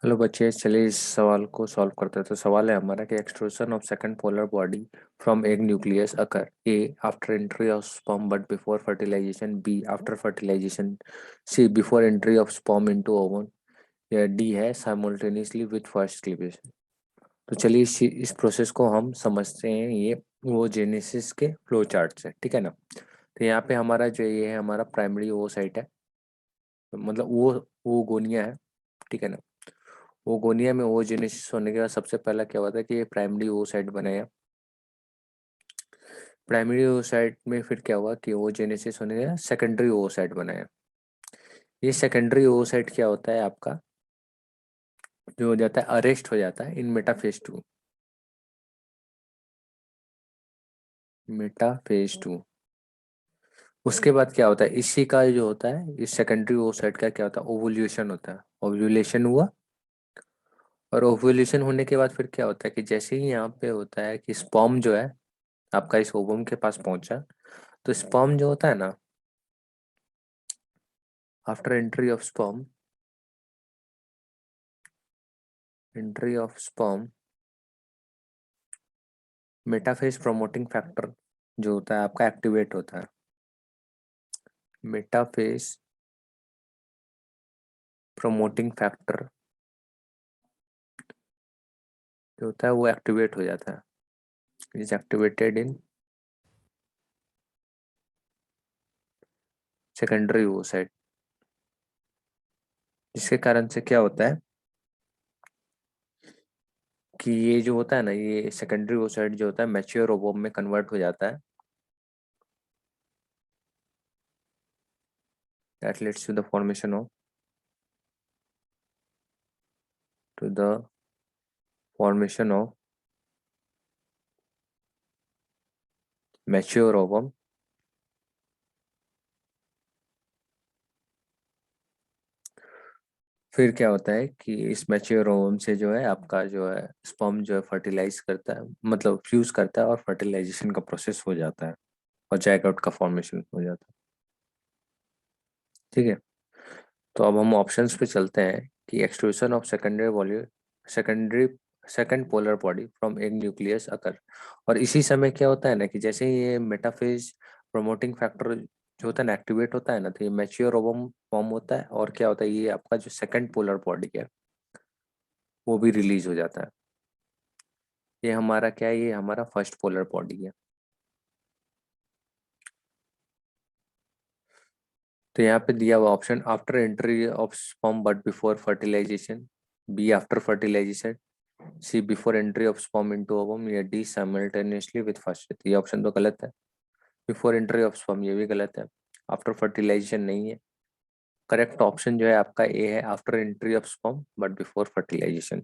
Hello बच्चे, चलिए इस सवाल को सॉल्व करते हैं। तो सवाल है हमारा कि extrusion of second polar body from egg nucleus occur A after entry of sperm but before fertilisation, B after fertilisation, C before entry of sperm into ovum, या डी है साइमल्टेनियसली विद फर्स्ट क्लीवेज। तो चलिए इस process को हम समझते हैं। ये वो जेनेसिस के फ्लो चार्ट से, ठीक है ना। तो यहाँ पे हमारा जो ये है हमारा प्राइमरी वो साइट है, मतलब वो गोनिया है, ठीक है ना। ओगोनिया में ओजेनेसिस होने के बाद सबसे पहला क्या होता है कि ये प्राइमरी oocyte बनेगा। प्राइमरी oocyte में फिर क्या हुआ कि ओजेनेसिस होने के बाद सेकेंडरी oocyte बनाया। ये सेकेंडरी oocyte क्या होता है आपका, जो हो जाता है अरेस्ट हो जाता है इन मेटाफेज 2। मेटाफेज 2 उसके बाद क्या होता है, इसी का जो होता है इस सेकेंडरी oocyte का क्या होता है, ओवुलेशन होता है। ओवुलेशन हुआ, और ओवुलेशन होने के बाद फिर क्या होता है कि जैसे ही यहाँ पे होता है कि स्पर्म जो है आपका इस ओवम के पास पहुंचा, तो स्पर्म जो होता है ना, after entry of sperm metaphase promoting factor जो होता है आपका एक्टिवेट होता है। मेटाफेज प्रोमोटिंग फैक्टर जो होता है वो एक्टिवेट हो जाता है, is activated in secondary oocyte। जिसके कारण से क्या होता है कि ये जो होता है ना, ये सेकेंडरी oocyte जो होता है मैच्योर ओवम में कन्वर्ट हो जाता है। That leads to the formation of to the formation of mature ovum. फिर क्या होता है कि इस मैच्योर ओवम से जो है आपका जो है स्पर्म जो है फर्टिलाइज करता है, मतलब फ्यूज करता है, और फर्टिलाइजेशन का प्रोसेस हो जाता है, और जैकआउट का फॉर्मेशन हो जाता है। ठीक है, तो अब हम ऑप्शंस पे चलते हैं कि extrusion of secondary second polar body from egg nucleus occur. और इसी समय क्या होता है ना कि जैसे ही ये मेटाफेज प्रमोटिंग फैक्टर जो होता है ना एक्टिवेट होता है ना, तो ये मैच्योर ओवम फॉर्म होता है, और क्या होता है ये आपका जो सेकेंड पोलर बॉडी है वो भी रिलीज हो जाता है। ये हमारा क्या है, ये हमारा फर्स्ट पोलर बॉडी है। तो यहाँ पे दिया हुआ option after entry of sperm but before fertilisation, B after fertilisation, C before entry of sperm into ovum, या डी साइमल्टेनियसली विद फर्स्ट। ये ऑप्शन तो गलत है। बिफोर एंट्री ऑफ स्पर्म ये भी गलत है। आफ्टर फर्टिलाइजेशन नहीं है। करेक्ट ऑप्शन जो है आपका ए है, after entry of sperm but before fertilisation.